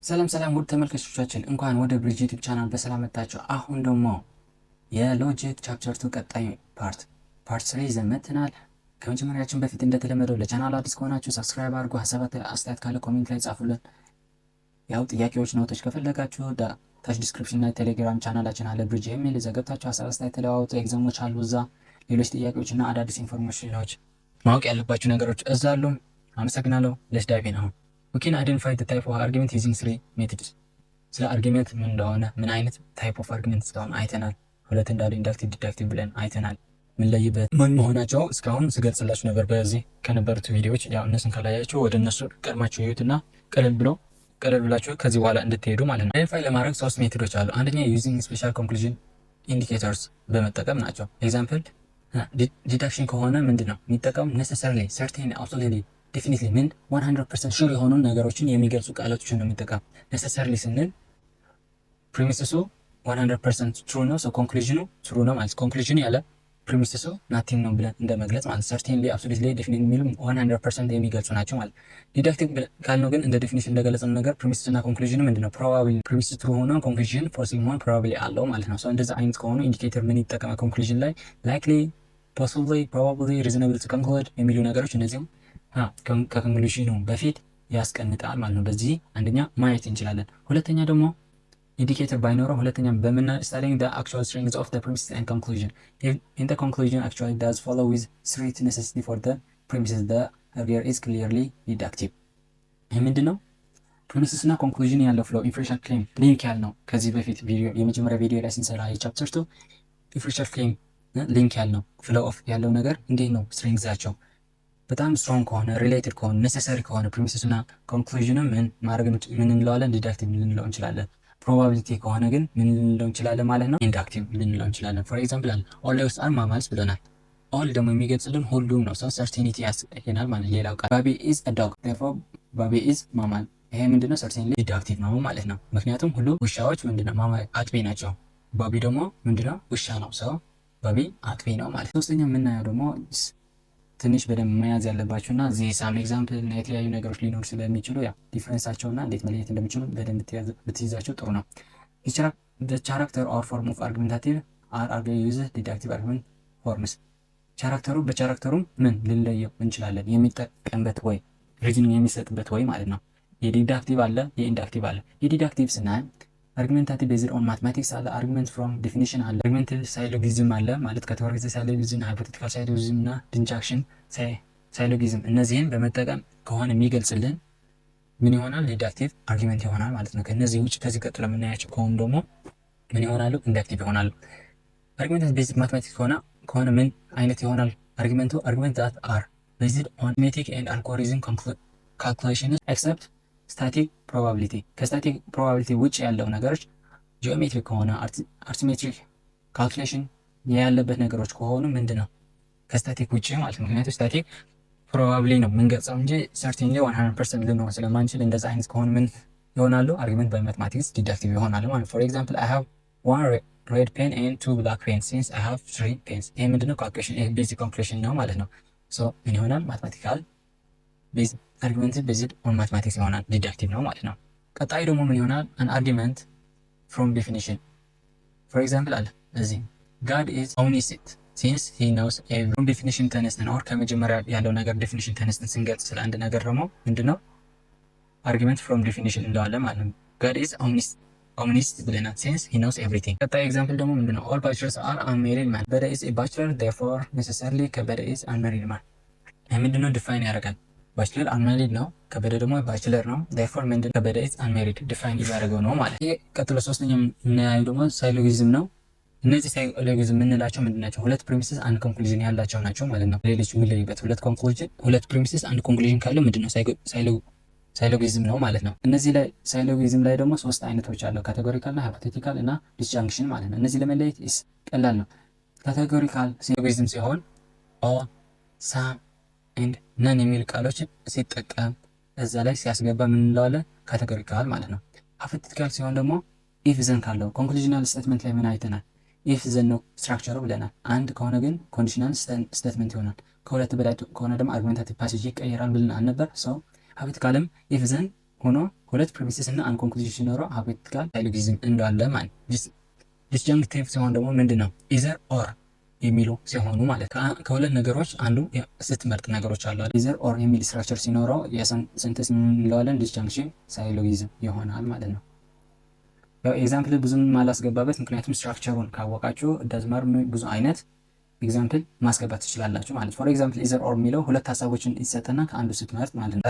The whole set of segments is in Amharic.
ሰላም ውድ ተመልካቾቻችን እንኳን ወደ ብሪጅ ዩቲዩብ ቻናል በሰላም መጣችሁ። አሁን ደግሞ የሎጂክ ቻፕተር 2 ቀጣይ ፓርት 3 ይዘን መጥተናል። ከመጀመሪያችን በፊት እንደተለመደው ለቻናሉ አዲስ ከሆናችሁ ሰብስክራይብ አድርጉ። ሀሳብ አስተያየት ካለ ኮሜንት ላይ ጻፉልን። ያው ጥያቄዎች ኖቶች ከፈለጋችሁ ታች ዲስክሪፕሽን ላይ ቴሌግራም ቻናላችን አለ ብሪጅ የሚል ዘገብታችሁ ሀሳብ አስተያየት ተለዋወጡ። ኤግዛሞች አሉ እዛ፣ ሌሎች ጥያቄዎችና አዳዲስ ኢንፎርሜሽኖች ማወቅ ያለባችሁ ነገሮች እዛ አሉ። አመሰግናለሁ። ሌትስ ዳይቭ ኢን። አሁን we can identify the type of argument using three methods። ስለ አርጊመንት ምን እንደሆነ ምን አይነት ታይፕ ኦፍ አርጊመንት እስካሁን አይተናል። ሁለት እንዳሉ ኢንዳክቲቭ ዲዳክቲቭ ብለን አይተናል። ምን ለይበት ምን መሆናቸው እስካሁን ስገልጽላችሁ ነበር በዚህ ከነበሩት ቪዲዮዎች። ያው እነሱን ካላያችሁ ወደ እነሱ ቀድማችሁ ይዩትና ቀለል ብላችሁ ከዚህ በኋላ እንድትሄዱ ማለት ነው። አይደንቲፋይ ለማድረግ ሶስት ሜቶዶች አሉ። አንደኛ ዩዚንግ ስፔሻል ኮንክሉዥን ኢንዲኬተርስ በመጠቀም ናቸው። ኤግዛምፕል ዲዳክሽን ከሆነ ምንድነው የሚጠቀሙ ኔሰሰርሊ ሰርቴን አብሶሉትሊ ዴፊኒትሊ ምን 100% ሹር የሆኑ ነገሮችን የሚገልጹ ቃላቶችን ነው የሚጠቀም። ኔሰሰርሊ ስንል ፕሪሚስሱ 100% ትሩ ነው፣ ሶ ኮንክሉዥኑ ትሩ ነው ማለት። ኮንክሉዥኑ ያለ ፕሪሚስሱ ናቲንግ ነው ብለን እንደመግለጽ ማለት። ሰርቴንሊ አብሶሉትሊ ዴፊኒትሊ የሚሉ 100% የሚገልጹ ናቸው ማለት። ዲዳክቲቭ ካልነው ግን እንደ ዴፊኒሽን እንደገለጸው ነገር ፕሪሚስ እና ኮንክሉዥኑ ምንድነው ፕሮባቢሊ ፕሪሚስ ትሩ ሆኖ ኮንክሉዥን ፎልስ መሆን ፕሮባቢሊ አለው ማለት ነው። ሶ እንደዛ አይነት ከሆኑ ኢንዲኬተር ምን ይጠቀማል? ኮንክሉዥን ላይ ላይክሊ፣ ፖሲብሊ፣ ፕሮባብሊ፣ ሪዝነብል ቱ ኮንክሉድ የሚሉ ነገሮች እነዚህም ከኮንክሉዥኑ በፊት ያስቀምጣል ማለት ነው። በዚህ አንደኛ ማየት እንችላለን። ሁለተኛ ደግሞ ኢንዲኬተር ባይኖረው ሁለተኛ studying the actual strings of the premises and conclusion. In the conclusion actually does follow with three necessity for the premises, the earlier is clearly deductive. ይህ ምንድን ነው? ፕሪሚስስ እና ኮንክሉዥን ያለው ፍሎ ኢንፈሬንሻል ክሌም ሊንክ ያልነው ከዚህ በፊት ቪዲዮ የመጀመሪያ ቪዲዮ ላይ ስንሰራ የቻፕተር 2 ኢንፈሬንሻል ክሌም ሊንክ ያልነው ፍሎ ኦፍ ያለው ነገር እንዴት ነው ስትሪንግዛቸው በጣም ስትሮንግ ከሆነ ሪሌትድ ከሆነ ኔሰሰሪ ከሆነ ፕሪሚስስ እና ኮንክሉዥኑ ምን እንለዋለን? ዲዳክቲቭ ልንለው እንችላለን። ፕሮባቢሊቲ ከሆነ ግን ምን ልንለው እንችላለን ማለት ነው? ኢንዳክቲቭ ልንለው እንችላለን። ፎር ኤግዛምፕል ኦል ዌይስ አር ማማልስ ብለናል። ኦል ደግሞ የሚገልጽልን ሁሉም ነው። ሰው ሰርቴኒቲ ያስቀየናል ማለት። ሌላው ቃል ባቢ ኢዝ አ ዶግ ዴርፎር ባቢ ኢዝ ማማል። ይሄ ምንድነው? ሰርቴኒቲ ዲዳክቲቭ ነው ማለት ነው። ምክንያቱም ሁሉ ውሻዎች ምንድነው? ማማል አጥቢ ናቸው። ባቢ ደግሞ ምንድነው? ውሻ ነው። ሰው ባቢ አጥቢ ነው ማለት። ሶስተኛ የምናየው ደግሞ ትንሽ በደንብ መያዝ ያለባችሁና እዚህ ሳም ኤግዛምፕል እና የተለያዩ ነገሮች ሊኖሩ ስለሚችሉ ያ ዲፍረንሳቸውና እንዴት መለየት እንደሚችሉ በደንብ ብትይዛቸው ጥሩ ነው። ቻራክተር ኦር ፎርም ኦፍ አርጊመንታቲቭ አር ዩዝ ዲዳክቲቭ አርጊመንት ፎርምስ። በቻራክተሩ ምን ልንለየው እንችላለን? የሚጠቀምበት ወይ ሪዝኒንግ የሚሰጥበት ወይ ማለት ነው። የዲዳክቲቭ አለ፣ የኢንዳክቲቭ አለ። የዲዳክቲቭ ስናይ አርጊመንታቲቭ ቤዝድ ኦን ማትማቲክስ አለ፣ አርጊመንት ፍሮም ዴፊኒሽን አለ፣ አርጊመንት ሳይሎጊዝም አለ ማለት ካቴጎሪካል ሳይሎጊዝም፣ ሃይፖቴቲካል ሳይሎጊዝም እና ዲንጃክሽን ሳይሎጊዝም እነዚህን በመጠቀም ከሆነ የሚገልጽልን ምን ይሆናል? ዲዳክቲቭ አርጊመንት ይሆናል ማለት ነው። ከነዚህ ውጭ ከዚህ ቀጥሎ የምናያቸው ከሆኑ ደግሞ ምን ይሆናሉ? ኢንዳክቲቭ ይሆናሉ። አርጊመንት ቤዝድ ማትማቲክስ ከሆነ ምን አይነት ይሆናል? አርጊመንት ዛት አር ቤዝድ ኦን ማትማቲክ ኤንድ አልጎሪዝም ካልኩሌሽንስ ኤክሰፕት ስታቲክ ፕሮባቢሊቲ። ከስታቲክ ፕሮባቢሊቲ ውጭ ያለው ነገሮች ጂኦሜትሪክ ከሆነ አርትሜትሪክ ካልኩሌሽን ያለበት ነገሮች ከሆኑ ምንድነው? ከስታቲክ ውጭ ማለት ነው። ምክንያቱም ስታቲክ ፕሮባብሊ ነው የምንገልጸው እንጂ ሰርቴንሊ 100% ልንሆን ስለማንችል እንደዛ አይነት ከሆኑ ምን ይሆናሉ? አርጊመንት በማትማቲክስ ዲዳክቲቭ ይሆናሉ ማለት። ፎር ኤግዛምፕል I have one red pen and two black pens since I have three pens። ይሄ ምንድነው? ካልኩሌሽን ቤዚክ ካልኩሌሽን ነው ማለት ነው። ሶ ምን ይሆናል? ማትማቲካል ቤዝ አርጊመንት ቤዝድ ኦን ማትማቲክስ ይሆናል፣ ዲዳክቲቭ ነው ማለት ነው። ቀጣይ ደግሞ ምን ይሆናል? አን አርጊመንት ፍሮም ዴፊኒሽን። ፎር ኤግዛምፕል አለ እዚህ God is omniscient since he knows everything። ፍሮም ዴፊኒሽን ተነስተን ኦር ከመጀመሪያ ያለው ነገር ዴፊኒሽን ተነስተን ስንገልጽ ስለ አንድ ነገር ደግሞ ምንድነው? አርጊመንት ፍሮም ዴፊኒሽን እንለዋለን ማለት ነው። God is omniscient ብለናል since he knows everything። ቀጣይ ኤግዛምፕል ደግሞ ምንድነው? all bachelors are unmarried man ከበደ is a bachelor therefore necessarily ከበደ is unmarried man። ይህ ምንድነው? ዲፋይን ያደርጋል። ባችለር አንማሪድ ነው፣ ከበደ ደግሞ ባችለር ነው። ዴርፎር ምንድን ከበደ ኢዝ አንማሪድ ዲፋይን እያደረገው ነው ማለት። ይሄ ቀጥሎ ሶስተኛ የምናየው ደግሞ ሳይሎጊዝም ነው። እነዚህ ሳይሎጊዝም የምንላቸው ምንድን ናቸው? ሁለት ፕሪሚስስ አንድ ኮንክሉዥን ያላቸው ናቸው ማለት ነው። ሌሎች የሚለዩበት ሁለት ፕሪሚስስ አንድ ኮንክሉዥን ካለው ምንድነው? ሳይሎጊዝም ነው ማለት ነው። እነዚህ ላይ ሳይሎጊዝም ላይ ደግሞ ሶስት አይነቶች አለው፣ ካቴጎሪካል እና ሃይፖቴቲካል እና ዲስጃንክሽን ማለት ነው። እነዚህ ለመለየት ቀላል ነው። ካቴጎሪካል ሳይሎጊዝም ሲሆን ኦል፣ ሳም ኤንድ ነን የሚል ቃሎችን ሲጠቀም እዛ ላይ ሲያስገባ ምን እንለዋለን? ካቴጎሪካል ማለት ነው። ሃይፖቴቲካል ሲሆን ደግሞ ኢፍ ዘን ካለው ኮንክሉዥናል ስቴትመንት ላይ ምን አይተናል? ኢፍ ዘን ነው ስትራክቸሩ ብለናል። አንድ ከሆነ ግን ኮንዲሽናል ስቴትመንት ይሆናል። ከሁለት በላይ ከሆነ ደግሞ አርጊመንታቲቭ ፓሴጅ ይቀየራል ብለን አልነበር? ሰው ሃይፖቴቲካልም ኢፍ ዘን ሆኖ ሁለት ፕሪሚሲስ እና አንድ ኮንክሉዥን ሲኖረው ሃይፖቴቲካል ሳይሎጊዝም እንዳለ ማለት። ዲስጃንክቲቭ ሲሆን ደግሞ ምንድን ነው? ኢዘር ኦር የሚሉ ሲሆኑ ማለት ከሁለት ነገሮች አንዱ ስትመርጥ ነገሮች አሉ። ኢዘር ኦር የሚል ስትራክቸር ሲኖረው የሴንተንስ እንለዋለን ዲስጃንክሽን ሳይሎጊዝም ይሆናል ማለት ነው። ያው ኤግዛምፕል ብዙም ማላስገባበት ምክንያቱም ስትራክቸሩን ካወቃችሁ ደዝማር ብዙ አይነት ኤግዛምፕል ማስገባት ትችላላችሁ ማለት። ፎር ኤግዛምፕል ኢዘር ኦር የሚለው ሁለት ሀሳቦችን ይሰጥና ከአንዱ ስትመርጥ ማለት ነው።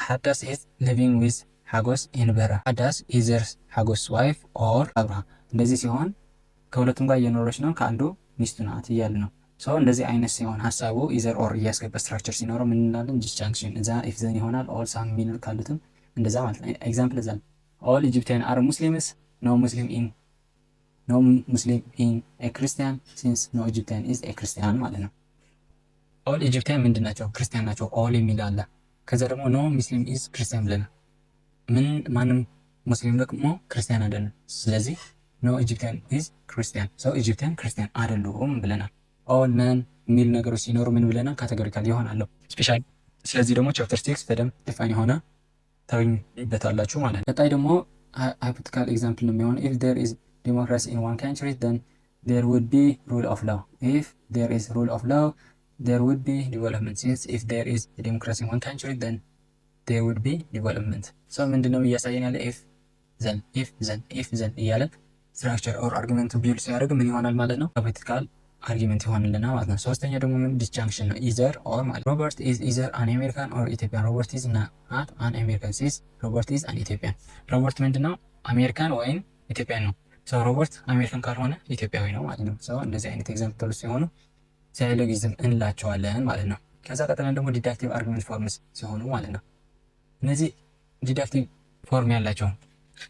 ሀዳስ ኢዝ ሊቪንግ ዊዝ ሀጎስ ኢን በረሃ። ሀዳስ ኢዘር ሀጎስ ዋይፍ ኦር አብርሃ። እንደዚህ ሲሆን ከሁለቱም ጋር እየኖረች ነው፣ ከአንዱ ሚስቱ ናት እያለ ነው። ሰው እንደዚህ አይነት ሲሆን ሀሳቡ ኢዘር ኦር እያስገባ ስትራክቸር ሲኖረው ምን እንላለን? ዲስጃንክሽን። እዛ ኢፍ ዘን ይሆናል። ኦል ሳም ሚኖር ካሉትም እንደዛ ማለት ነው። ኤግዛምፕል እዛ ኦል ኢጂፕቲያን አር ሙስሊምስ ኖ ሙስሊም ኢን ኤ ክርስቲያን ሲንስ ኖ ኢጂፕቲያን ኢዝ ኤ ክርስቲያን ማለት ነው። ኦል ኢጂፕቲያን ምንድን ናቸው? ክርስቲያን ናቸው። ኦል የሚል አለ። ከዛ ደግሞ ኖ ሙስሊም ኢዝ ክርስቲያን ብለናል። ማንም ሙስሊም ደግሞ ክርስቲያን አይደለም። ስለዚህ ኖ ኢጂፕቲያን ኢዝ ክርስቲያን፣ ሰው ኢጂፕቲያን ክርስቲያን አይደሉም ብለናል። ኦል ነን የሚል ነገሮች ሲኖሩ ምን ብለናል? ካቴጎሪካል ይሆናሉ ስፔሻል። ስለዚህ ደግሞ ቻፕተር 6 በደንብ ዲፋይን የሆነ ታገኙበታላችሁ ማለት ነው። ቀጣይ ደግሞ ሃይፖቴቲካል ኤግዛምፕል ነው የሚሆን። ኢፍ ዴር ኢዝ ዲሞክራሲ ኢን ዋን ካንትሪ ደን ዴር ውድ ቢ ሩል ኦፍ ላው። ኢፍ ዴር ኢዝ ሩል ኦፍ ላው ዴር ውድ ቢ ዲቨሎፕመንት። ሲንስ ኢፍ ዴር ኢዝ ዲሞክራሲ ኢን ዋን ካንትሪ ደን ዴር ውድ ቢ ዲቨሎፕመንት። ሰው ምንድነው እያሳየን ያለ? ኢፍ ዘን እያለ ስትራክቸር ኦር አርጊመንት ቢልድ ሲያደርግ ምን ይሆናል ማለት ነው? ሃይፖቴቲካል አርጊመንት ይሆንልና ማለት ነው። ሶስተኛ ደግሞ ምን? ዲስጃንክሽን ነው። ኢዘር ኦር ማለት ሮበርት ኢዝ ኢዘር አን አሜሪካን ኦር ኢትዮጵያን። ሮበርት ኢዝ ናት አን አሜሪካን ሲስ ሮበርት ኢዝ አን ኢትዮጵያን። ሮበርት ምንድነው? አሜሪካን ወይም ኢትዮጵያን ነው። ሰው ሮበርት አሜሪካን ካልሆነ ኢትዮጵያዊ ነው ማለት ነው። ሰው እንደዚህ አይነት ኤግዛምፕሎች ሲሆኑ ሳይሎጊዝም እንላቸዋለን ማለት ነው። ከዛ ቀጥለን ደግሞ ዲዳክቲቭ አርጊመንት ፎርምስ ሲሆኑ ማለት ነው። እነዚህ ዲዳክቲቭ ፎርም ያላቸው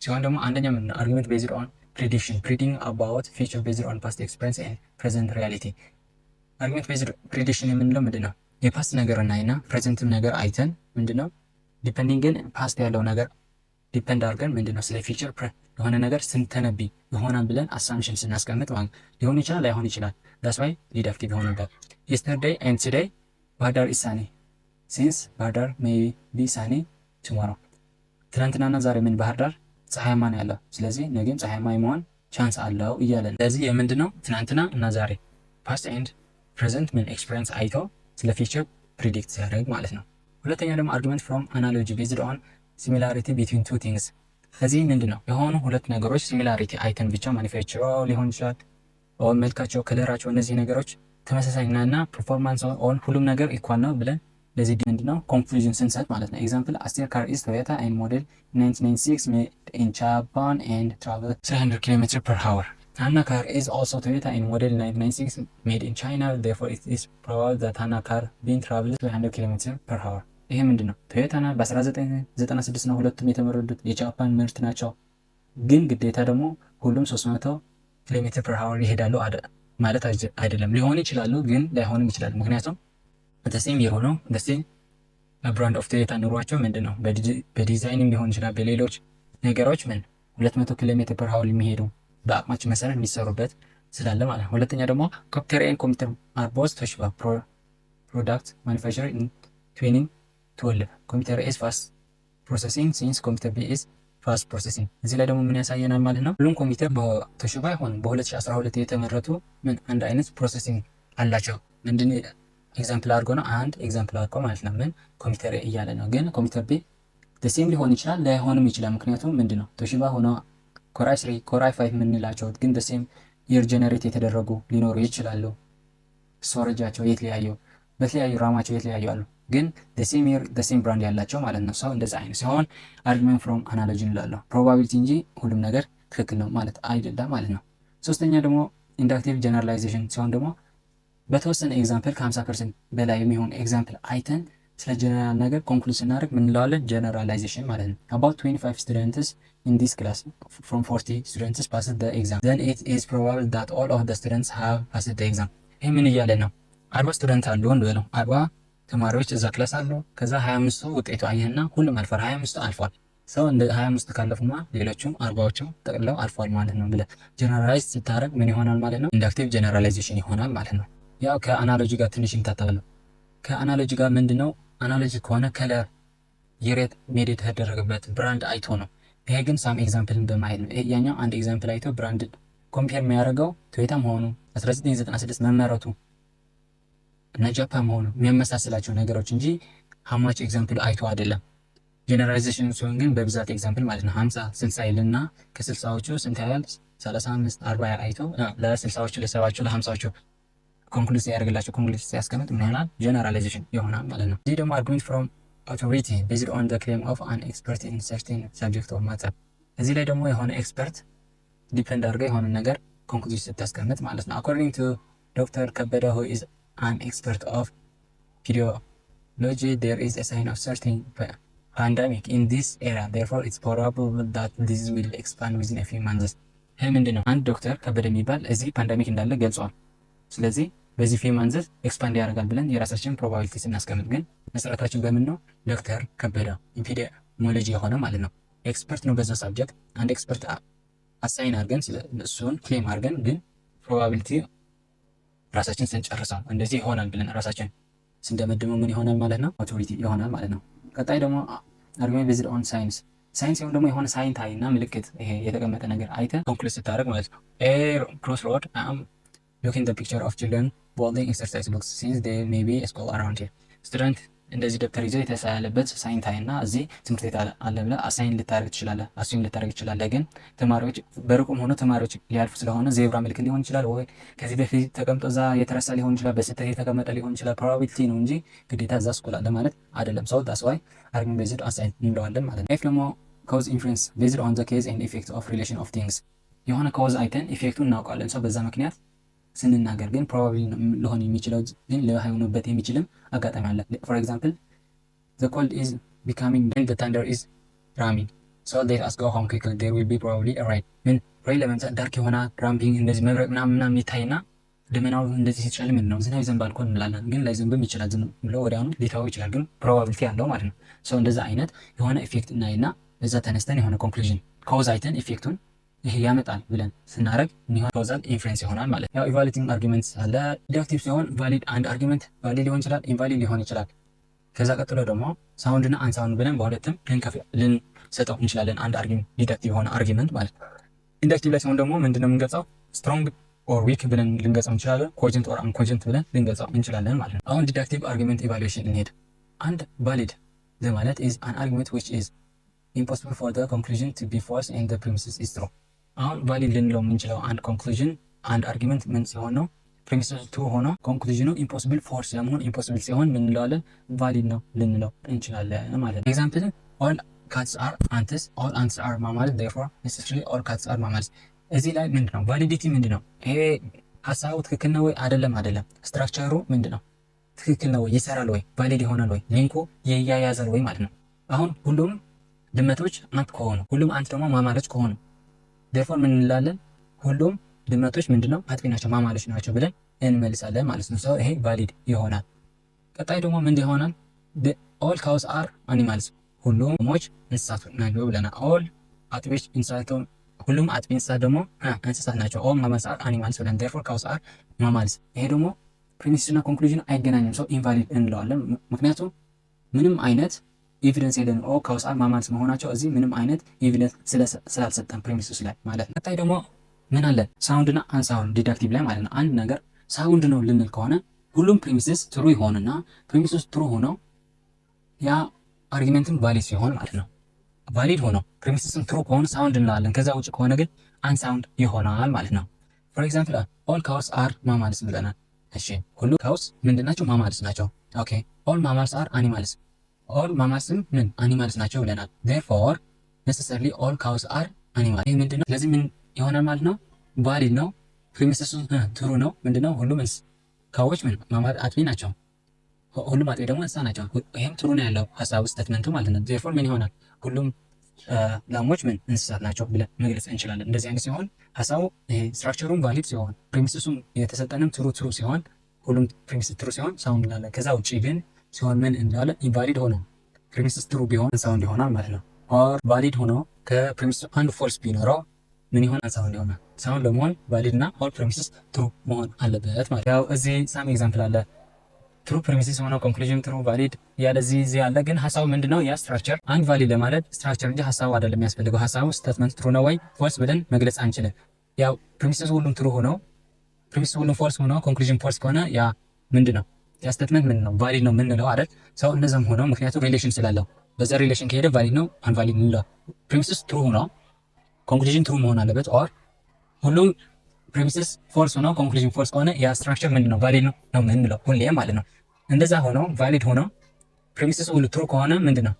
ሲሆን ደግሞ አንደኛ ምንድነው? አርጊመንት ቤዝድ ኦን prediction, predicting about future based on past experience and present reality። አርጊመንት ቤዝድ ፕሪዲክሽን የምንለው ምንድነው? የፓስት ነገር እናይና ፕሬዘንትም ነገር አይተን ምንድነው ዲፔንዲንግ ግን ፓስት ያለው ነገር ዲፔንድ አድርገን ምንድነው ስለ ፊቸር የሆነ ነገር ስንተነቢ ይሆናል ብለን አሳምፕሽን ስናስቀምጥ ማለት ሊሆን ይችላል ላይሆን ይችላል። ዳስ ዋይ ዲዳክቲቭ ይሆናል። yesterday and today ባህር ዳር is sunny since ባህር ዳር may be sunny tomorrow። ትናንትናና ዛሬ ምን ባህር ዳር ፀሐያማ ነው ያለው፣ ስለዚህ ነገም ፀሐያማ የመሆን ቻንስ አለው እያለን። ስለዚህ የምንድነው ትናንትና እና ዛሬ ፓስት ኤንድ ፕሬዘንት ምን ኤክስፒሪየንስ አይቶ ስለ ፊቸር ፕሪዲክት ሲያደርግ ማለት ነው። ሁለተኛ ደግሞ አርጊመንት ፍሮም አናሎጂ ቤዝድ ኦን ሲሚላሪቲ ቢትዊን ቱ ቲንግስ። ስለዚህ ምንድነው የሆኑ ሁለት ነገሮች ሲሚላሪቲ አይተን ብቻ ማኒፋክቸር ሊሆን ይችላል ኦን መልካቸው፣ ከለራቸው፣ እነዚህ ነገሮች ተመሳሳይና ፐርፎርማንስ ኦን ሁሉም ነገር ኢኳል ነው ብለን ለዚህ ምንድነው ኮንክሉዥን ስንሰጥ ማለት ነው። ኤግዛምፕል አስቴር ካር ኢዝ ቶዮታ ኤንድ ሞዴል 1996 ሜድ ኢን ጃፓን ኤንድ ትራቨል 300 km per hour። Hannah car is also Toyota and model 1996 made in China, therefore it is probable that Hannah car being traveled 200 km per hour። ይሄ ምንድነው? ቶዮታ ና በ1996 ነው ሁለቱም የተመረዱት የጃፓን ምርት ናቸው፣ ግን ግዴታ ደግሞ ሁሉም 300 km per hour ይሄዳሉ ማለት አይደለም። ሊሆን ይችላሉ ግን ላይሆንም ይችላል። ምክንያቱም በተሴም የሆነው ደሴም ብራንድ ኦፍ ቶዮታ ኑሯቸው ምንድነው በዲዛይንም ሊሆን ይችላል በሌሎች ነገሮች 200 ኪሎ ሜትር ፐር ሃወር የሚሄዱ በአቅማቸው መሰረት የሚሰሩበት ስላለ ማለት ነው። ሁለተኛ ደግሞ ኮምፒውተር ኤንድ ኮምፒውተር አር ቦዝ ቶሺባ ፕሮዳክት ማኑፋክቸር ኢን 2012 ኮምፒውተር ኢዝ ፋስት ፕሮሰሲንግ ሲንስ ኮምፒውተር ቢ ኢዝ ፋስት ፕሮሰሲንግ። እዚህ ላይ ደግሞ ምን ያሳየናል ማለት ነው? ሁሉም ኮምፒውተር በቶሺባ አይሆንም፣ በ2012 የተመረቱ አንድ አይነት ፕሮሰሲንግ አላቸው። ምንድን ኤግዛምፕል አድርጎ ነው አንድ ኤግዛምፕል አድርጎ ማለት ነው። ምን ኮምፒውተር እያለ ነው፣ ግን ኮምፒውተር ቢ ደሴም ሊሆን ይችላል ላይሆንም ይችላል። ምክንያቱም ምንድነው ቶሺባ ሆኖ ኮራይ 3 ኮራይ 5 የምንላቸው ግን ደሴም የር ጀነሬት የተደረጉ ሊኖሩ ይችላሉ። ስቶሬጃቸው የተለያዩ በተለያዩ ራማቸው የተለያዩ አሉ፣ ግን ደሴም የር ደሴም ብራንድ ያላቸው ማለት ነው። ሰው እንደዛ አይነት ሲሆን አርጊመንት ፍሮም አናሎጂ እንላለን። ፕሮባቢሊቲ እንጂ ሁሉም ነገር ትክክል ነው ማለት አይደለም ማለት ነው። ሶስተኛ ደግሞ ኢንዳክቲቭ ጀነራላይዜሽን ሲሆን ደግሞ በተወሰነ ኤግዛምፕል ከ50% በላይ የሚሆን ኤግዛምፕል አይተን ስለ ጀነራል ነገር ኮንክሉድ ስናደርግ ምን እንለዋለን? ጀነራላይዜሽን ማለት ነው። about 25 students in this class from 40 students passed the exam, then it is probable that all of the students have passed the exam። ይህ ምን እያለ ነው? 40 ስቱደንት አሉ እንበለው፣ 40 ተማሪዎች እዛ ክላስ አሉ። ከዛ 25ቱ ውጤቱ አየህና ሁሉም አልፏል፣ 25ቱ አልፏል። ሰው እንደ 25 ካለፉማ ሌሎቹም 40ዎቹም ጠቅልለው አልፏል ማለት ነው ብለህ ጀነራላይዝ ስታደርግ ምን ይሆናል ማለት ነው? ኢንዳክቲቭ ጀነራላይዜሽን ይሆናል ማለት ነው። ያው ከአናሎጂ ጋር ትንሽ እንታጠባለን። ከአናሎጂ ጋር ምንድነው? አናሎጂ ከሆነ ከለር የሬት ሜድ የተደረገበት ብራንድ አይቶ ነው። ይሄ ግን ሳም ኤግዛምፕልን በማየት ነው። ይሄ ያኛው አንድ ኤግዛምፕል አይቶ ብራንድ ኮምፔር የሚያደርገው ቶዮታ መሆኑ 1996 መመረቱ እና ጃፓን መሆኑ የሚያመሳስላቸው ነገሮች እንጂ ሀማች ኤግዛምፕል አይቶ አይደለም። ጀነራላይዜሽን ሲሆን ግን በብዛት ኤግዛምፕል ማለት ነው 50 60 ይልና ከ60ዎቹ ስንት ያህል 35 40 አይቶ ለ60ዎቹ ለ70ዎቹ ለ50ዎቹ ኮንክሉዝ ያደርግላቸው ኮንክሉዝ ሲያስቀምጥ ምን ይሆናል? ጀነራላይዜሽን ይሆናል ማለት ነው። እዚህ ደግሞ አርጉሜንት ፍሮም አውቶሪቲ ቤዝድ ኦን ዘ ክሌም ኦፍ አን ኤክስፐርት ኢን ሰርቴን ሰብጀክት ኦፍ ማተር። እዚህ ላይ ደግሞ የሆነ ኤክስፐርት ዲፔንድ አድርገው የሆነ ነገር ኮንክሉዝ ስታስቀምጥ ማለት ነው። አኮርዲንግ ቱ ዶክተር ከበደ ሁ ኢዝ አን ኤክስፐርት ኦፍ ፒዲዮሎጂ ዜር ኢዝ ኤ ሳይን ኦፍ ሰርቴን ፓንደሚክ ኢን ዲስ ኤሪያ ዜርፎር ኢትስ ፕሮባብል ዛት ዲዚዝ ዊል ኤክስፓንድ ዊዝን ኤ ፊው ማንዝስ። ይህ ምንድን ነው? አንድ ዶክተር ከበደ የሚባል እዚህ ፓንደሚክ እንዳለ ገልጿል። ስለዚህ በዚህ ፊው ማንዝስ ኤክስፓንድ ያደርጋል ብለን የራሳችን ፕሮባቢሊቲ ስናስቀምጥ ግን መሰረታችን በምን ነው? ዶክተር ከበደ ኢፒዲሞሎጂ የሆነ ማለት ነው ኤክስፐርት ነው በዛ ሳብጀክት። አንድ ኤክስፐርት አሳይን አድርገን እሱን ክሌም አድርገን ግን ፕሮባቢሊቲ ራሳችን ስንጨርሰው እንደዚህ ይሆናል ብለን ራሳችን ስንደመድመው ምን ይሆናል ማለት ነው? አውቶሪቲ ይሆናል ማለት ነው። ቀጣይ ደግሞ አርጉሜንት ቤዝድ ኦን ሳይንስ። ሳይንስ ሲሆን ደግሞ የሆነ ሳይንታዊ እና ምልክት ይሄ የተቀመጠ ነገር አይተህ ኮንክሉድ ስታደርግ ማለት ነው። ክሮስ ሮድ ሉኪንግ ዘ ፒክቸር ኦፍ ችልድረን ቦልዲንግ ኤክሰርሳይዝ ቡክስ ሲንስ ዜር ሜይ ቢ ኤ ስኩል አራውንድ ሂር። ስቱደንት እንደዚህ ደብተር ይዘው የተሳለበት ሳይንታዊ እና እዚህ ትምህርት ቤት አለ ብለህ አሳይን ልታደርግ ትችላለህ፣ አሱም ልታደርግ ትችላለህ። ግን ተማሪዎች በሩቁም ሆኖ ተማሪዎች ሊያልፉ ስለሆነ ዜብራ ምልክት ሊሆን ይችላል፣ ወይ ከዚህ በፊት ተቀምጦ እዛ የተረሳ ሊሆን ይችላል፣ በስህተት የተቀመጠ ሊሆን ይችላል። ፕሮባቢሊቲ ነው እንጂ ግዴታ እዛ ስኩል አለ ማለት አይደለም። ሰው ዳስ ዋይ አርጉሜንት ቤዝድ ኦን ሳይንስ እንለዋለን ማለት ነው። ኤፍ ደግሞ ኮዝ ኢንፍሉዌንስ ቤዝድ ኦን ዘ ኬዝ ኤንድ ኢፌክት ኦፍ ሪሌሽን ኦፍ ቲንግስ። የሆነ ኮዝ አይተን ኢፌክቱን እናውቃለን። ሰው በዛ ምክንያት ስንናገር ግን ፕሮባብሊ ሊሆን የሚችለው ግን ላይሆንበት የሚችልም አጋጣሚ አለ። ፎር ኤግዛምፕል the cold is becoming when the thunder is drumming so let us go home quickly there will be probably a rain ምን ሬን ለመምጣት ዳርክ የሆነ ድራምፒንግ እንደዚህ መብረቅ ምናምን ይታይና ደመናው እንደዚህ ሲጨል ምን ነው ዝናብ ይዘንባል እኮ እንላለን። ግን ላይዘንብም ይችላል፣ ዝም ብሎ ወዲያውኑ ሊታወቅ ይችላል። ግን ፕሮባቢሊቲ ያለው ማለት ነው። ሰው እንደዛ አይነት የሆነ ኢፌክት እናይና በዛ ተነስተን የሆነ ኮንክሉዥን ኮዝ አይተን ኢፌክቱን ይሄ ያመጣል ብለን ስናደርግ ምን ኮዛል ኢንፍሉዌንስ ይሆናል ማለት ነው። ያው ኢቫሉዌቲንግ አርጊመንትስ አለ። ዲዳክቲቭ ሲሆን ቫሊድ አንድ አርጊመንት ቫሊድ ሊሆን ይችላል፣ ኢንቫሊድ ሊሆን ይችላል። ከዛ ቀጥሎ ደግሞ ሳውንድ እና አንሳውንድ ብለን በሁለትም ልንሰጠው እንችላለን። አንድ አርጊመንት ዲዳክቲቭ የሆነ አርጊመንት ማለት ነው። ኢንዳክቲቭ ላይ ሲሆን ደግሞ ምንድነው የምንገልጸው? ስትሮንግ ኦር ዊክ ብለን ልንገልጸው እንችላለን። ኮጀንት ኦር አንኮጀንት ብለን ልንገልጸው እንችላለን ማለት ነው። አሁን ዲዳክቲቭ አርጊመንት ኢቫሉዌሽን እንሄድ። አንድ ቫሊድ ማለት is an argument which is impossible for the conclusion to be false and the premises is true። አሁን ቫሊድ ልንለው የምንችለው አንድ ኮንክሉዥን አንድ አርጊመንት ምን ሲሆን ነው? ፕሪሚስስ ትሩ ሆኖ ኮንክሉዥኑ ኢምፖሲብል ፎርስ ለመሆን ኢምፖሲብል ሲሆን ምን እንለዋለን? ቫሊድ ነው ልንለው እንችላለን ማለት ነው። ኤግዛምፕል ኦል ካትስ አር አንትስ ኦል አንትስ አር ማማልስ ዴርፎር ኔሴሰሪሊ ኦል ካትስ አር ማማልስ። እዚህ ላይ ምንድነው ቫሊዲቲ? ምንድነው ይሄ ሀሳቡ ትክክል ነው ወይ አይደለም? አይደለም። ስትራክቸሩ ምንድነው? ትክክል ነው ወይ? ይሰራል ወይ? ቫሊድ ይሆናል ወይ? ሊንኩ ይያያዛል ወይ ማለት ነው። አሁን ሁሉም ድመቶች አንት ከሆኑ ሁሉም አንት ደግሞ ማማሎች ከሆኑ ዴርፎር ምን እንላለን? ሁሉም ድመቶች ምንድነው አጥቢ ናቸው ማማሎች ናቸው ብለን እንመልሳለን ማለት ነው። ሰው ይሄ ቫሊድ ይሆናል። ቀጣይ ደግሞ ምን ይሆናል? ኦል ካውስ አር አኒማልስ ሁሉም ሞች እንስሳት ናቸው ብለናል። ኦል አጥቢዎች እንስሳት ሁሉም አጥቢ እንስሳት ደግሞ እንስሳት ናቸው። ኦል ማማልስ አር አኒማልስ ብለን ዴርፎር ካውስ አር ማማልስ። ይሄ ደግሞ ፕሪሚስ እና ኮንክሉዥን አይገናኝም። ሰው ኢንቫሊድ እንለዋለን። ምክንያቱም ምንም አይነት ኤቪደንስ የለን ኦል ካውስ አር ማማልስ መሆናቸው እዚህ ምንም አይነት ኤቪደንስ ስላልሰጠን ፕሪሚስስ ላይ ማለት ነው። ቀጣይ ደግሞ ምን አለ? ሳውንድ እና አንሳውንድ ዲዳክቲቭ ላይ ማለት ነው። አንድ ነገር ሳውንድ ነው ልንል ከሆነ ሁሉም ፕሪሚስስ ትሩ ይሆንና ፕሪሚስስ ትሩ ሆነው ያ አርጊመንትም ቫሊድ ሲሆን ማለት ነው። ቫሊድ ሆነው ፕሪሚስስም ትሩ ከሆነ ሳውንድ እንላለን። ከዛ ውጭ ከሆነ ግን አንሳውንድ ይሆናል ማለት ነው። ፎር ኤግዛምፕል ኦል ካውስ አር ማማልስ ብለናል። እሺ ሁሉ ካውስ ምንድናቸው? ማማልስ ናቸው። ኦኬ ኦል ማማልስ አር አኒማልስ ኦል ማማልስም ምን አኒማልስ ናቸው ብለናል። ዴርፎር ኔሴሰሪሊ ኦል ካውስ አር አኒማል። ይሄ ምንድነው? ስለዚህ ምን ይሆናል ማለት ነው? ቫሊድ ነው። ፕሪሚስሱ ትሩ ነው። ምንድነው? ሁሉም ካዎች ምን ማማል አጥቢ ናቸው። ሁሉም አጥቢ ደግሞ እንስሳ ናቸው። ይሄም ትሩ ነው ያለው ሐሳቡ ስቴትመንቱ ማለት ነው። ዴርፎር ምን ይሆናል? ሁሉም ላሞች ምን እንስሳት ናቸው ብለን መግለጽ እንችላለን። እንደዚህ አይነት ሲሆን ሐሳቡ ይሄ ስትራክቸሩም ቫሊድ ሲሆን ፕሪሚስሱም የተሰጠንም ትሩ ሲሆን ሁሉም ፕሪሚስ ትሩ ሲሆን ሳውንድ እንላለን። ከዛ ውጪ ግን ሲሆን ምን እንላለን? ኢንቫሊድ ሆኖ ፕሪሚስስ ትሩ ቢሆን ሳውንድ ይሆናል ማለት ነው። ኦር ቫሊድ ሆኖ ከፕሪሚስ አንድ ፎልስ ቢኖረው ምን ይሆናል? ሳውንድ ይሆናል። ሳውንድ ለመሆን ቫሊድ እና ኦል ፕሪሚስስ ትሩ መሆን አለበት ማለት ነው። ያው እዚህ ሳም ኤግዛምፕል አለ። ትሩ ፕሪሚሲስ ሆነው ኮንክሉዥን ትሩ ቫሊድ ያለዚህ እዚህ ያለ ግን ሀሳቡ ምንድነው? ያ ስትራክቸር አንድ ቫሊድ ለማለት ስትራክቸር እንጂ ሀሳቡ አይደለም የሚያስፈልገው። ሀሳቡ ስቴትመንት ትሩ ነው ወይ ፎልስ ብለን መግለጽ አንችልም። ያው ፕሪሚሲስ ሁሉም ትሩ ሆነው ፕሪሚሲስ ሁሉም ፎልስ ሆነው ኮንክሉዥን ፎልስ ከሆነ ያ ምንድነው? ያ ስቴትመንት ምንድነው? ቫሊድ ነው የምንለው አይደል? ሰው እነዛም ሆነው ምክንያቱም ሪሌሽን ስላለው በዛ ሪሌሽን ከሄደ ቫሊድ ነው አንቫሊድ እንለው። ፕሪሚሲስ ትሩ ሆነው ኮንክሉዥን ትሩ መሆን አለበት። ኦር ሁሉም ፕሪሚሲስ ፎልስ ሆነው ኮንክሉዥን ፎልስ ከሆነ ያ ስትራክቸር ምንድነው? ቫሊድ ነው የምንለው ሁሌም ማለት ነው። እንደዛ ሆነው ቫሊድ ሆነው ፕሪሚሲስ ሁሉ ትሩ ከሆነ ምንድነው?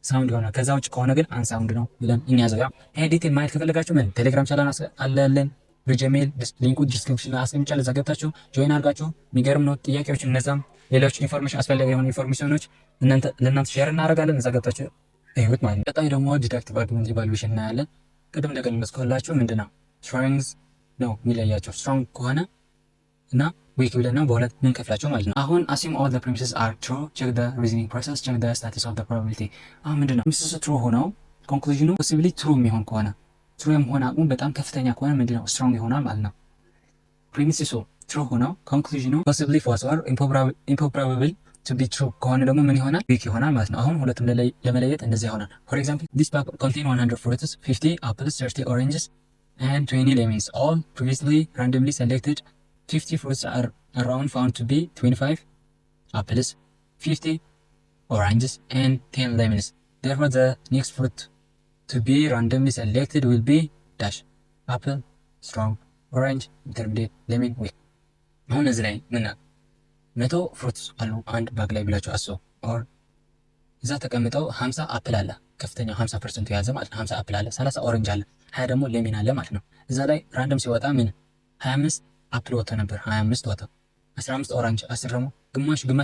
ሳውንድ ይሆናል። ከዛ ውጭ ከሆነ ግን አንሳውንድ ነው ብለን እንያዘው። ይሄ ዲቴል ማየት ከፈለጋችሁ ምን ቴሌግራም ቻናል አለልን በጂሜል ሊንኩ ዲስክሪፕሽን ላይ አስቀምጫለሁ። እዛ ገብታችሁ ጆይን አድርጋችሁ የሚገርም ነው ጥያቄዎች፣ እነዛም ሌሎች ኢንፎርሜሽን አስፈላጊ የሆኑ ኢንፎርሜሽኖች ለእናንተ ሼር እናደርጋለን። እዛ ገብታችሁ እዩት ማለት ነው። ቀጣይ ደግሞ ዲዳክቲቭ አርጊመንት ኢቫሉዌሽን እናያለን። ቅድም እንደገለጽኩላችሁ ምንድነው ስትሮንግስ ነው የሚለያቸው። ስትሮንግ ከሆነ እና ዊክ ብለን ነው በሁለት ምንከፍላቸው ማለት ነው። አሁን assume all the premises are true, check the reasoning process, check the status of the probability። አሁን ምንድነው ፕሪሚሲስ ትሩ ሆነው ኮንክሉዥኑ ፖሲብሊ ትሩ የሚሆን ከሆነ ትሩ የመሆን አቅሙ በጣም ከፍተኛ ከሆነ ምንድነው ስትሮንግ ይሆናል ማለት ነው። ፕሪሚሲሱ ትሩ ሆነው ኮንክሉዥኑ ፖሲብሊ ፎልስ or improbable to be true ከሆነ ደግሞ ምን ይሆናል? ዊክ ይሆናል ማለት ነው። አሁን ሁለቱም ለመለየት እንደዚህ ይሆናል። for example this bag contain 100 fruits, 50 apples, 30 oranges and 20 lemons, all previously randomly selected. 50 fruits are around found to be 25 apples, 50 oranges and 10 lemons. Therefore the next fruit to be randomly selected will be dash apple, strong, orange, intermediate, lemon, weak። አሁን እዚህ ላይ ምን 100 ፍሩትስ አሉ አንድ ባግ ላይ ብላችሁ አስቡ። ኦር እዛ ተቀምጠው 50 አፕል አለ፣ ከፍተኛው 50% የያዘ ማለት ነው። 50 አፕል አለ፣ 30 ኦሬንጅ አለ፣ 20 ደግሞ ሌመን አለ ማለት ነው። እዛ ላይ ራንደም ሲወጣ ምን 25 አፕል ወጥቶ ነበር፣ 25 ወጥቶ 15 ኦሬንጅ፣ 10 ደግሞ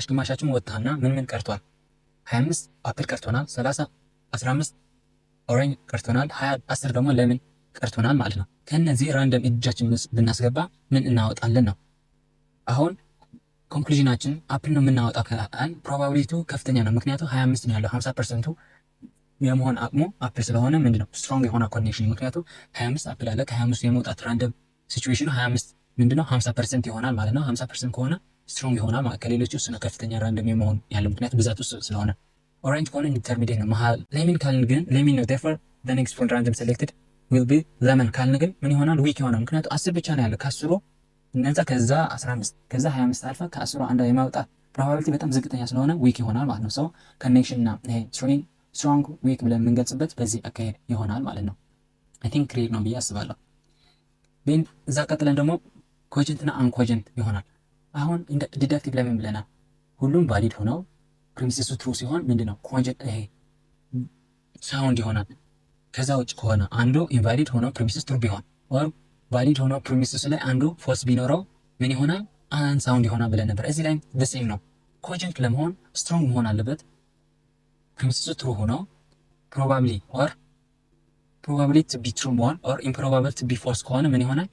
ግማሻችን ወጣና ምን ቀርቷል? 25 አፕል ቀርቶናል፣ 30 15 ኦሬንጅ ቀርቶናል፣ 20 10 ደግሞ ሌመን ቀርቶናል ማለት ነው። ከነዚህ ራንደም እጃችን ብናስገባ ምን እናወጣለን ነው። አሁን ኮንክሉዥናችን አፕል ነው የምናወጣው ካል ፕሮባቢሊቲው ከፍተኛ ነው። ምክንያቱም 25 ነው ያለው 50% የመሆን አቅሙ አፕል ስለሆነ ምንድነው ስትሮንግ የሆነ ኮኔክሽን። ምክንያቱም 25 አፕል አለ፣ ከ25 የመውጣት ራንደም ሲቹዌሽኑ 25 ምንድነው 50% ይሆናል ማለት ነው። 50% ከሆነ ስትሮንግ ይሆናል ማለት ከሌሎቹ እሱ ነው ከፍተኛ ራንደም የመሆን ያለው ምክንያቱም ብዛቱ ስለሆነ። ኦሬንጅ ከሆነ ኢንተርሚዲየት ነው መሃል። ሌመን ካልን ግን ሌመን ነው therefore the next one random selected will be lemon ካልን ግን ምን ይሆናል? ዊክ ይሆናል። ምክንያቱም 10 ብቻ ነው ያለው ከአስሩ እነዛ ከዛ 15 ከዛ 25 አልፋ ከአስሩ አንድ የማውጣት ፕሮባቢሊቲ በጣም ዝቅተኛ ስለሆነ ዊክ ይሆናል ማለት ነው። ሰው ኮኔክሽን እና ይሄ ስትሮንግ ዊክ ብለን የምንገልጽበት በዚህ አካሄድ ይሆናል ማለት ነው። አይ ቲንክ ክሊር ነው ብዬ አስባለሁ። ግን እዛ ቀጥለን ደግሞ ኮጀንት እና አንኮጀንት ይሆናል። አሁን ዲዳክቲቭ ላይ ምን ብለናል? ሁሉም ቫሊድ ሆነው ፕሪሚሲሱ ትሩ ሲሆን ምንድነው ኮጀንት ይሄ ሳውንድ ይሆናል። ከዛ ውጭ ከሆነ አንዱ ኢንቫሊድ ሆኖ ፕሪሚሲስ ትሩ ቢሆን ኦር ቫሊድ ሆኖ ፕሪሚሲስ ላይ አንዱ ፎልስ ቢኖረው ምን ይሆናል? አንሳውንድ ይሆናል ብለን ነበር። እዚህ ላይ ደሴም ነው። ኮጀንት ለመሆን ስትሮንግ መሆን አለበት። ፕሪሚሲሱ ትሩ ሆኖ ፕሮባብሊ ቱ ቢ ትሩ መሆን ኦር ኢምፕሮባብል ቱ ቢ ፎልስ ከሆነ ምን ይሆናል?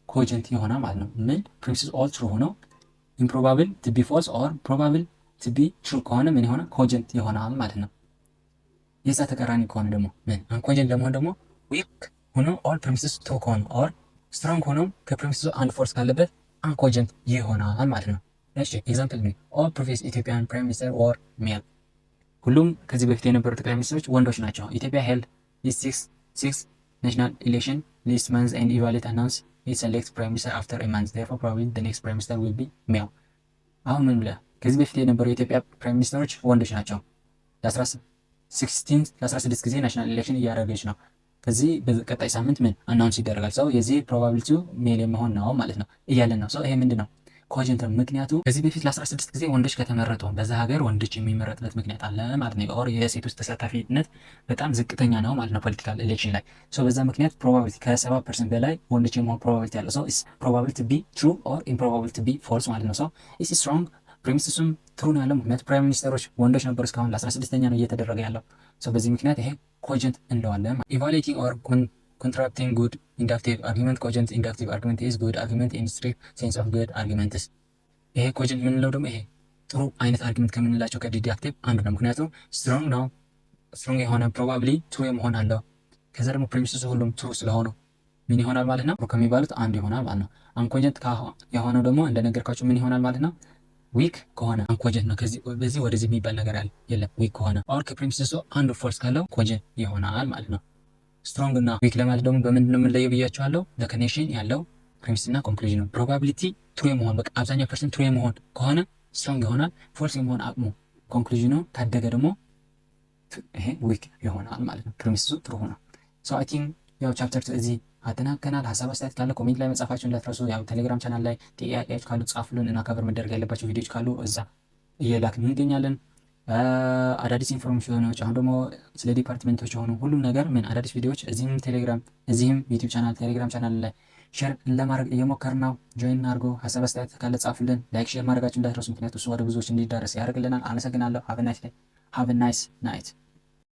ኮጀንት ይሆናል ማለት ነው። ምን ፕሪሚሲስ ኦል ትሩ ሆኖ ኢምፕሮባብል ቱ ቢ ፎልስ ኦር ፕሮባብል ቱ ቢ ትሩ ከሆነ ምን ይሆናል? ኮጀንት ይሆናል ማለት ነው። የዛ ተቃራኒ ከሆነ ደግሞ ምን አንኮጀንት ለመሆን ደግሞ ዊክ ሆኖ ኦል ፕሪሚሲስ ትሩ ከሆነ ኦር ስትሮንግ ሆኖ ከፕሪሚሲሱ አንድ ፎልስ ካለበት አንኮጀንት ይሆናል ማለት ነው። እሺ ኤግዛምፕል ሚ ኦል ፕሪቪየስ ኢትዮጵያን ፕራይም ሚኒስተር ኦር ሜል። ሁሉም ከዚህ በፊት የነበሩ ጠቅላይ ሚኒስትሮች ወንዶች ናቸው። ኢትዮጵያ ሄልድ ሲክስ ናሽናል ኢሌክሽን ሊስት መንዝ ኤንድ ኢቫሉዌት አናውንስ ኢት ሰሌክት ፕራይም ሚኒስተር አፍተር ኤ መንዝ ዴርፎር ፕሮባብሊ ዘ ኔክስት ፕራይም ሚኒስተር ዊል ቢ ሜል። አሁን ምን ብለህ ከዚህ በፊት የነበሩ የኢትዮጵያ ፕራይም ሚኒስተሮች ወንዶች ናቸው። ለ16 ጊዜ ናሽናል ኢሌክሽን እያደረገች ነው። ከዚህ በቀጣይ ሳምንት ምን አናውንስ ይደረጋል። ሰው የዚህ ፕሮባቢሊቲው ሜል የመሆን ነው ማለት ነው እያለን ነው። ሰው ይሄ ምንድን ነው ኮጀንት ነው። ምክንያቱ ከዚህ በፊት ለ16 ጊዜ ወንዶች ከተመረጡ በዛ ሀገር ወንዶች የሚመረጥበት ምክንያት አለ ማለት ነው። ኦር የሴቶች ተሳታፊነት በጣም ዝቅተኛ ነው ማለት ነው ፖለቲካል ኤሌክሽን ላይ። ሶ በዛ ምክንያት ፕሮባቢሊቲ ከ70% በላይ ወንዶች የመሆን ፕሮባቢሊቲ ያለው ሰው ኢስ ፕሮባብል ቱ ቢ ትሩ ኦር ኢምፕሮባብል ቱ ቢ ፎልስ ማለት ነው። ሰው ኢስ ስትሮንግ ፕሪሚሲሱም ትሩ ነው ያለው ምክንያቱ ፕራይም ሚኒስተሮች ወንዶች ነበሩ እስካሁን ለ16ኛ ነው እየተደረገ ያለው። ሶ በዚህ ምክንያት ይሄ ኮጀንት እንለዋለን። ኢቫሉዌቲንግ ኦር contracting good inductive argument cogent inductive argument is good argument in strict sense of good arguments። ይሄ ኮጀንት የምንለው ደግሞ ይሄ ጥሩ አይነት አርጊመንት ከምንላቸው ከዲዳክቲቭ አንዱ ነው። ምክንያቱም ስትሮንግ ነው የሆነ ፕሮባብሊ ትሩ የመሆን አለው። ከዛ ደግሞ ፕሪሚሲሱ ሁሉም ትሩ ስለሆኑ ምን ይሆናል ማለት ነው? ከሚባሉት አንዱ ይሆናል ማለት ነው። አንኮንጀንት የሆነው ደግሞ እንደነገርኳችሁ ምን ይሆናል ማለት ነው? ዊክ ከሆነ አንኮንጀንት ነው። በዚህ ወደዚህ የሚባል ነገር ያለ የለም። ዊክ ከሆነ ኦር ከፕሪሚስሱ አንዱ ፎልስ ካለው ኮንጀንት ይሆናል ማለት ነው። ስትሮንግ እና ዊክ ለማለት ደግሞ በምንድን ነው የምንለየው ብያቸዋለሁ። ለኮኔክሽን ያለው ፕሪሚስ እና ኮንክሉዥን ነው። ፕሮባቢሊቲ ትሩ የመሆን በቃ አብዛኛው ፐርሰንት ትሩ የመሆን ከሆነ ስትሮንግ ይሆናል። ፎልስ የመሆን አቅሙ ኮንክሉዥኑ ታደገ ደግሞ ይሄ ዊክ ይሆናል ማለት ነው። ፕሪሚሱ ትሩ ሆነ። ሶ አይ ቲንክ ያው ቻፕተር እዚህ አጠናቀናል። ሀሳብ አስተያየት ካለ ኮሜንት ላይ መጻፋችሁ እንዳትረሱ። ያው ቴሌግራም ቻናል ላይ ጥያቄዎች ካሉ ጻፉልን እና ከቨር መደረግ ያለባቸው ቪዲዮዎች ካሉ እዛ እየላክን እንገኛለን። አዳዲስ ኢንፎርሜሽኖች አሁን ደግሞ ስለ ዲፓርትመንቶች የሆኑ ሁሉም ነገር ምን አዳዲስ ቪዲዮዎች እዚህም ዩቲዩብ ቻናል ቴሌግራም ቻናል ላይ ሼር ለማድረግ እየሞከርን ነው። ጆይን አድርጎ ሀሳብ አስተያየት ካለ ጻፉልን። ላይክ ሼር ማድረጋችሁ እንዳትረሱ፣ ምክንያቱም እሱ ወደ ብዙዎች እንዲዳረስ ያደርግልናል። አመሰግናለሁ። ሃቭ ናይስ ናይት